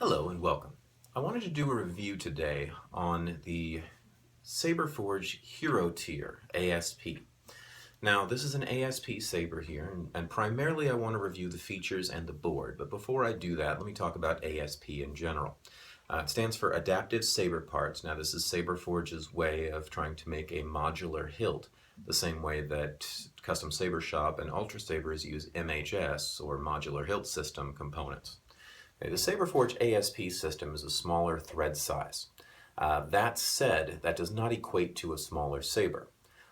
Hello and welcome. I wanted to do a review today on the Saberforge Hero Tier ASP. Now this is an ASP Saber here, and primarily I want to review the features and the board, but before I do that let me talk about ASP in general. It stands for Adaptive Saber Parts. Now this is Saberforge's way of trying to make a modular hilt, the same way that Custom Saber Shop and Ultra Sabers use MHS or Modular Hilt System components. Okay, the Saberforge ASP system is a smaller thread size. That said, that does not equate to a smaller saber.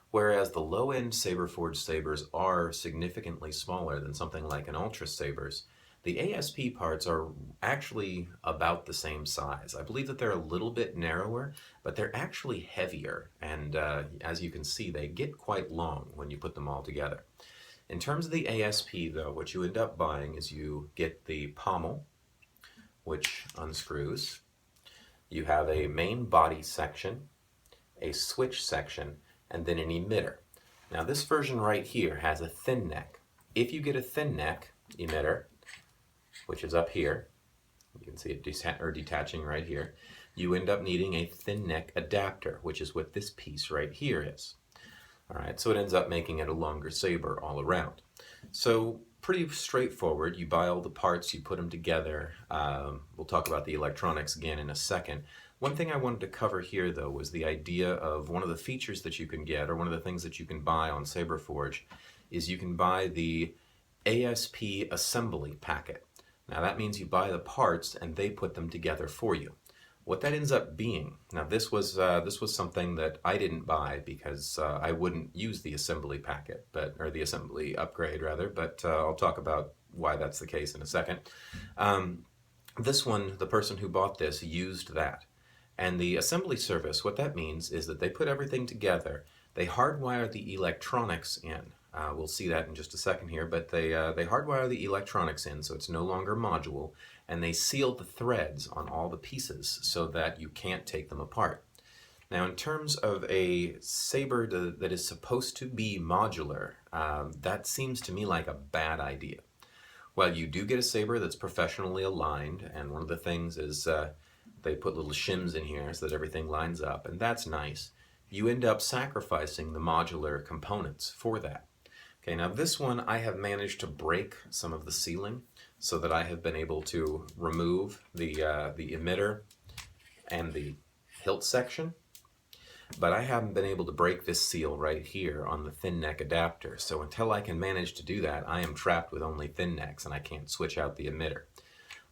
Whereas the low-end Saberforge sabers are significantly smaller than something like an Ultra Sabers, the ASP parts are actually about the same size. I believe that they're a little bit narrower, but they're actually heavier, and as you can see, they get quite long when you put them all together. In terms of the ASP, though, what you end up buying is you get the pommel, which unscrews. You have a main body section, a switch section, and then an emitter. Now this version right here has a thin neck. If you get a thin neck emitter, which is up here, you can see it detaching right here, you end up needing a thin neck adapter, which is what this piece right here is. Alright, so it ends up making it a longer saber all around. So pretty straightforward. You buy all the parts, you put them together. We'll talk about the electronics again in a second. One thing I wanted to cover here though was the idea of one of the features that you can get, or one of the things that you can buy on Saberforge, is you can buy the ASP Assembling Packet. Now that means you buy the parts and they put them together for you. What that ends up being, now this was something that I didn't buy because I wouldn't use the assembly packet, or the assembly upgrade rather, but I'll talk about why that's the case in a second. This one, the person who bought this used that. And the assembly service, what that means is that they put everything together, they hardwire the electronics in. We'll see that in just a second here, but they hardwire the electronics in so it's no longer module, and they seal the threads on all the pieces so that you can't take them apart. Now in terms of a saber that is supposed to be modular, that seems to me like a bad idea. Well, you do get a saber that's professionally aligned, and one of the things is they put little shims in here so that everything lines up, and that's nice. You end up sacrificing the modular components for that. Okay, now this one I have managed to break some of the sealing so that I have been able to remove the emitter and the hilt section, but I haven't been able to break this seal right here on the thin neck adapter. So until I can manage to do that, I am trapped with only thin necks and I can't switch out the emitter.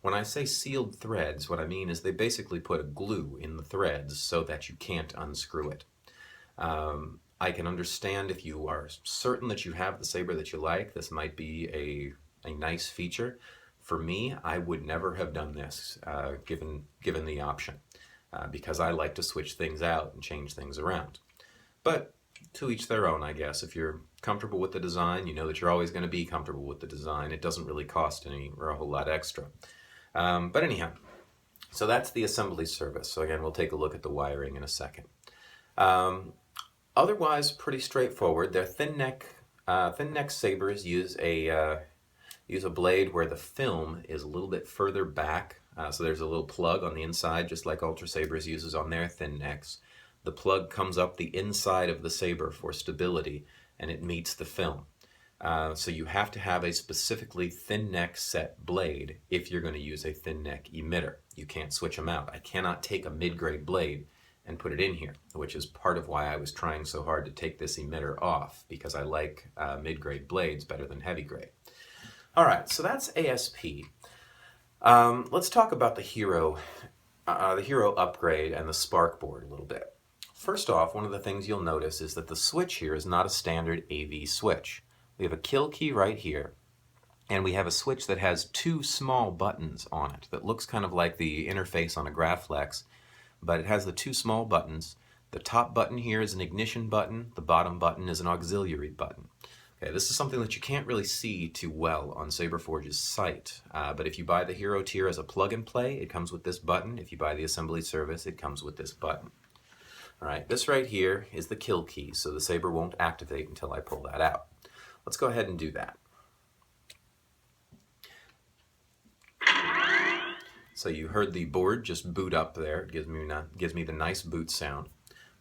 When I say sealed threads, what I mean is they basically put a glue in the threads so that you can't unscrew it. I can understand if you are certain that you have the saber that you like, this might be a nice feature. For me, I would never have done this given the option, because I like to switch things out and change things around. But to each their own, I guess. If you're comfortable with the design, you know that you're always going to be comfortable with the design. It doesn't really cost any or a whole lot extra. But anyhow, so that's the assembly service. So again, we'll take a look at the wiring in a second. Otherwise, pretty straightforward. They're thin neck sabers use a blade where the film is a little bit further back. So there's a little plug on the inside, just like Ultra Sabers uses on their thin necks. The plug comes up the inside of the saber for stability, and it meets the film. So you have to have a specifically thin neck set blade if you're going to use a thin neck emitter. You can't switch them out. I cannot take a mid-grade blade and put it in here, which is part of why I was trying so hard to take this emitter off, because I like mid-grade blades better than heavy grade. Alright, so that's ASP. Let's talk about the Hero upgrade and the Spark board a little bit. First off, one of the things you'll notice is that the switch here is not a standard AV switch. We have a kill key right here, and we have a switch that has two small buttons on it that looks kind of like the interface on a Graflex, but it has the two small buttons. The top button here is an ignition button, the bottom button is an auxiliary button. Okay, this is something that you can't really see too well on Saberforge's site, but if you buy the Hero tier as a plug-and-play, it comes with this button. If you buy the assembly service, it comes with this button. Alright, this right here is the kill key, so the saber won't activate until I pull that out. Let's go ahead and do that. So you heard the board just boot up there. It gives me the nice boot sound.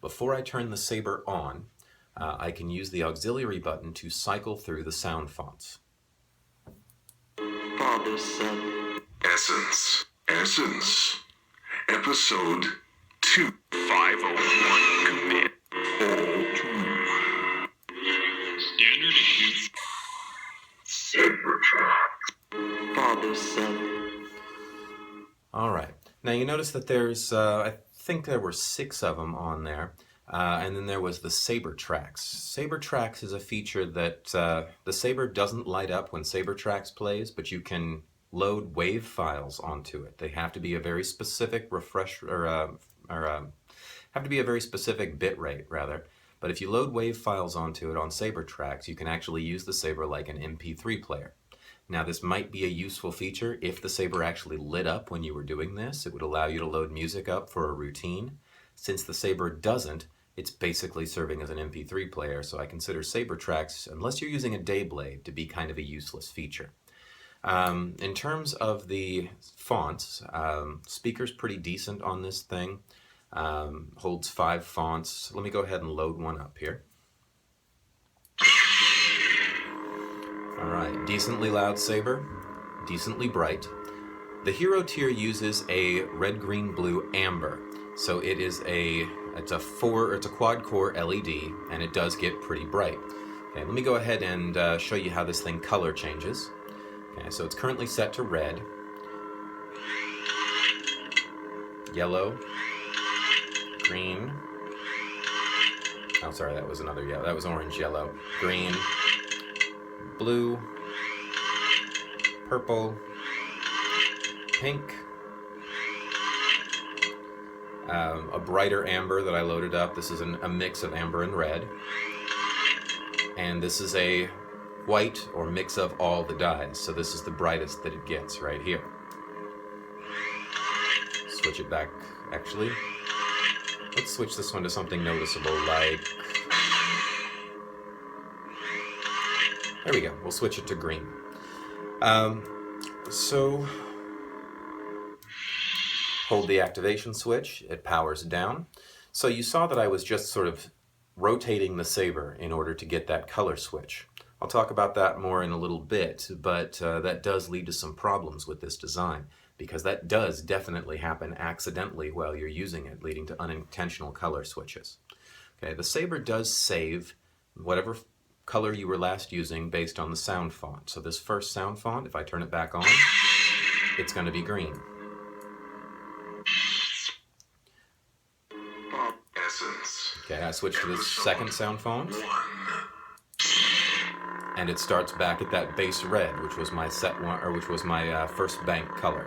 Before I turn the Saber on, I can use the auxiliary button to cycle through the sound fonts. Essence. Episode 2501 commit. All 2. Standard issue. Saber Tracks. Father, son. All right. Now you notice that there's, I think there were 6 of them on there. And then there was the Saber Tracks. Saber Tracks is a feature that the Saber doesn't light up when Saber Tracks plays, but you can load WAV files onto it. They have to be a very specific have to be a very specific bit rate rather. But if you load WAV files onto it on Saber Tracks, you can actually use the Saber like an MP3 player. Now this might be a useful feature if the Saber actually lit up when you were doing this. It would allow you to load music up for a routine. Since the Saber doesn't, it's basically serving as an MP3 player, so I consider Saber Tracks, unless you're using a Dayblade, to be kind of a useless feature. In terms of the fonts, speaker's pretty decent on this thing. Holds 5 fonts. Let me go ahead and load one up here. Alright, decently loud Saber, decently bright. The Hero tier uses a red, green, blue, amber. So it's a quad core LED, and it does get pretty bright. Okay, let me go ahead and show you how this thing color changes. Okay, so it's currently set to red, yellow, green. Oh, sorry, that was another yellow. That was orange, yellow, green, blue, purple, pink, a brighter amber that I loaded up. This is a mix of amber and red. And this is a white or mix of all the dyes. So this is the brightest that it gets right here. Switch it back, actually. Let's switch this one to something noticeable like... There we go. We'll switch it to green. So hold the activation switch. It powers down. So you saw that I was just sort of rotating the Saber in order to get that color switch. I'll talk about that more in a little bit, but that does lead to some problems with this design, because that does definitely happen accidentally while you're using it, leading to unintentional color switches. Okay, the Saber does save whatever color you were last using based on the sound font. So this first sound font, if I turn it back on, it's going to be green. Okay, I switch to the second sound font, and it starts back at that base red, which was my first bank color.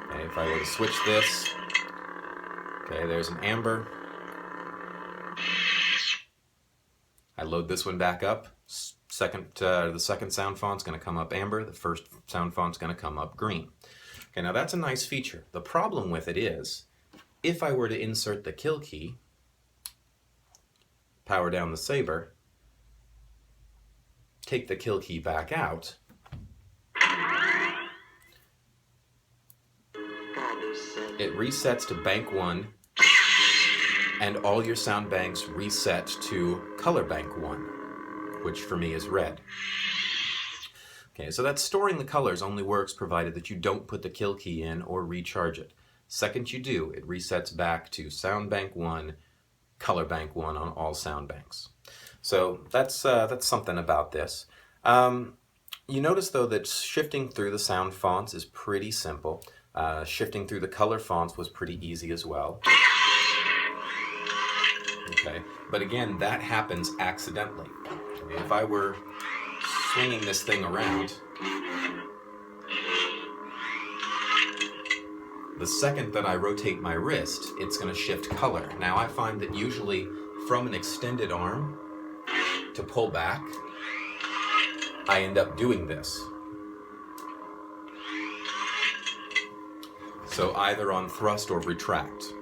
Okay, if I were to switch this, okay, there's an amber. I load this one back up. The second sound font's going to come up amber. The first sound font's going to come up green. Okay, now that's a nice feature. The problem with it is, if I were to insert the kill key, power down the Saber, take the kill key back out, it resets to bank 1, and all your sound banks reset to color bank 1, which for me is red. Okay, so that storing the colors only works provided that you don't put the kill key in or recharge it. Second you do, it resets back to sound bank 1, color bank 1 on all sound banks. So that's something about this. You notice though that shifting through the sound fonts is pretty simple. Shifting through the color fonts was pretty easy as well. Okay, but again, that happens accidentally. Okay, if I were swinging this thing around, the second that I rotate my wrist, it's going to shift color. Now I find that usually from an extended arm to pull back, I end up doing this. So either on thrust or retract.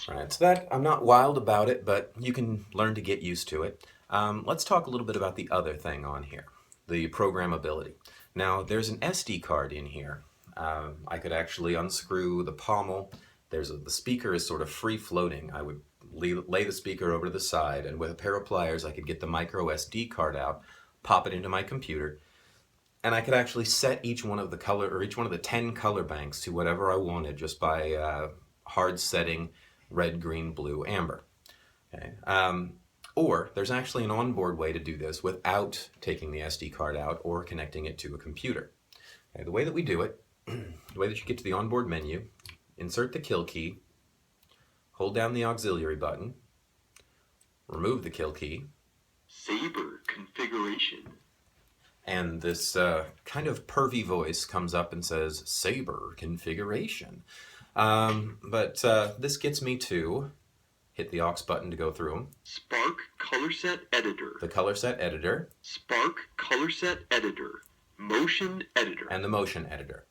Alright, so that, I'm not wild about it, but you can learn to get used to it. Let's talk a little bit about the other thing on here, the programmability. Now there's an SD card in here. I could actually unscrew the pommel. The speaker is sort of free floating. I would lay the speaker over to the side, and with a pair of pliers I could get the micro SD card out, pop it into my computer, and I could actually set each one of the 10 color banks to whatever I wanted just by hard setting red, green, blue, amber. Okay. Or there's actually an onboard way to do this without taking the SD card out or connecting it to a computer. Okay, the way that we do it, the way that you get to the onboard menu, insert the kill key, hold down the auxiliary button, remove the kill key. Saber configuration. And this kind of pervy voice comes up and says, Saber configuration. But this gets me to hit the aux button to go through them. Spark color set editor. The color set editor. Spark color set editor. Motion editor. And the motion editor.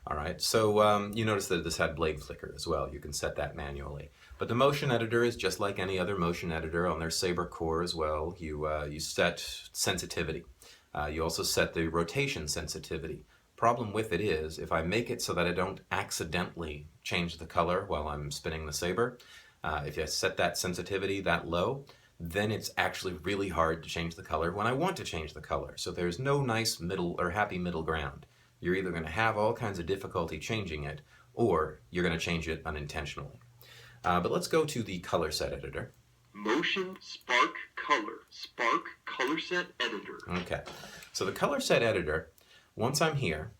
All right, so you notice that this had blade flicker as well. You can set that manually. But the motion editor is just like any other motion editor on their Saber core as well. You set sensitivity. You also set the rotation sensitivity. Problem with it is, if I make it so that I don't accidentally change the color while I'm spinning the Saber, if I set that sensitivity that low, then it's actually really hard to change the color when I want to change the color. So there's no nice middle or happy middle ground. You're either going to have all kinds of difficulty changing it, or you're going to change it unintentionally. But let's go to the color set editor. Motion spark color set editor. Okay, so the color set editor, once I'm here,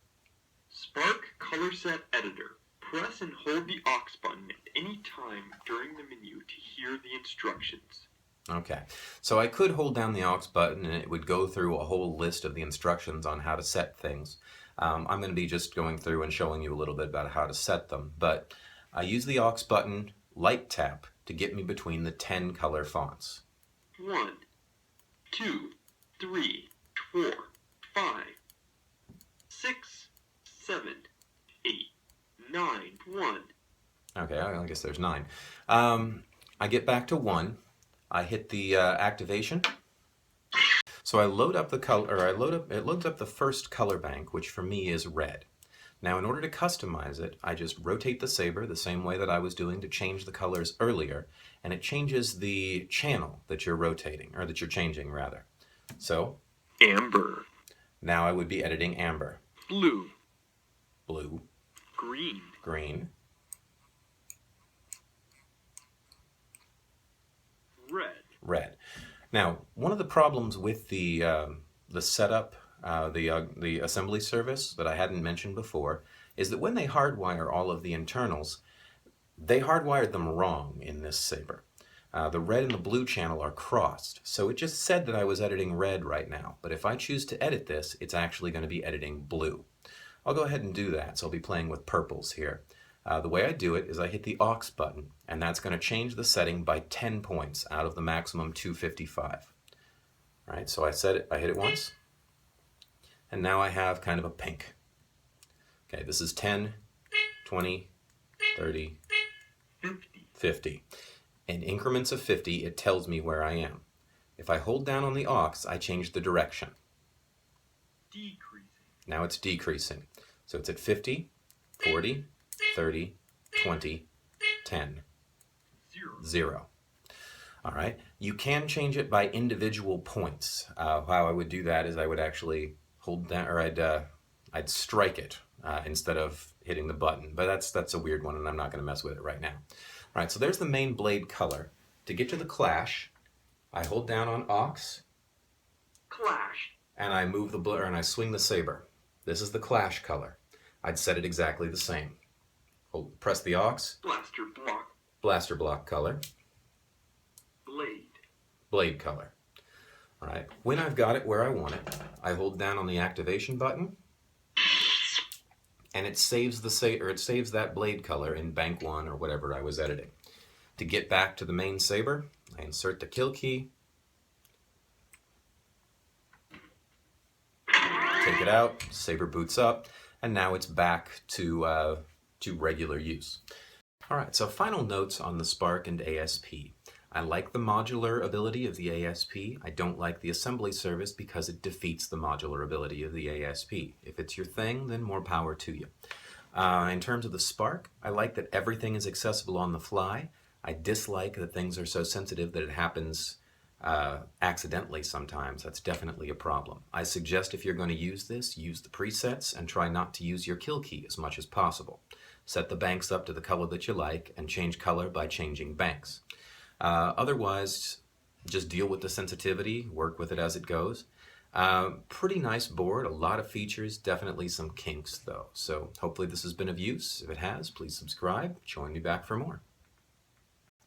spark color set editor. Press and hold the aux button at any time during the menu to hear the instructions. Okay, so I could hold down the aux button and it would go through a whole list of the instructions on how to set things. I'm going to be just going through and showing you a little bit about how to set them, but I use the aux button light tap to get me between the 10 color fonts. 1, 2, 3, 4, 5, 6, 7, 8, 9, 1. Okay, I guess there's 9. I get back to 1. I hit the activation. So I load up the color, or it loads up the first color bank, which for me is red. Now in order to customize it, I just rotate the Saber the same way that I was doing to change the colors earlier, and it changes the channel that you're rotating, or that you're changing rather. So, Amber. Now I would be editing amber. Blue. Blue. Green. Green. Red. Red. Now, one of the problems with the setup, the assembly service that I hadn't mentioned before, is that when they hardwire all of the internals, they hardwired them wrong in this Saber. The red and the blue channel are crossed, so it just said that I was editing red right now, but if I choose to edit this, it's actually going to be editing blue. I'll go ahead and do that, so I'll be playing with purples here. The way I do it is I hit the aux button, and that's going to change the setting by 10 points out of the maximum 255. All right, so I hit it once, and now I have kind of a pink. Okay, this is 10, 20, 30, 50. In increments of 50, it tells me where I am. If I hold down on the aux, I change the direction. Decreasing. Now it's decreasing. So it's at 50, 40, 30, 20, 10, 0. All right. You can change it by individual points. How I would do that is I would actually hold down, or I'd strike it instead of hitting the button. But that's a weird one, and I'm not going to mess with it right now. All right. So there's the main blade color. To get to the clash, I hold down on aux. Clash. And I move the blur and I swing the Saber. This is the clash color. I'd set it exactly the same. Press the aux. Blaster block. Blaster block color. Blade. Blade color. All right. When I've got it where I want it, I hold down on the activation button, and it saves that blade color in bank 1 or whatever I was editing. To get back to the main Saber, I insert the kill key, take it out, Saber boots up, and now it's back to regular use. All right, so final notes on the Spark and ASP. I like the modular ability of the ASP. I don't like the assembly service because it defeats the modular ability of the ASP. If it's your thing, then more power to you. In terms of the Spark, I like that everything is accessible on the fly. I dislike that things are so sensitive that it happens accidentally sometimes. That's definitely a problem. I suggest if you're going to use this, use the presets and try not to use your kill key as much as possible. Set the banks up to the color that you like and change color by changing banks. Otherwise, just deal with the sensitivity, work with it as it goes. Pretty nice board, a lot of features, definitely some kinks though. So hopefully this has been of use. If it has, please subscribe. Join me back for more.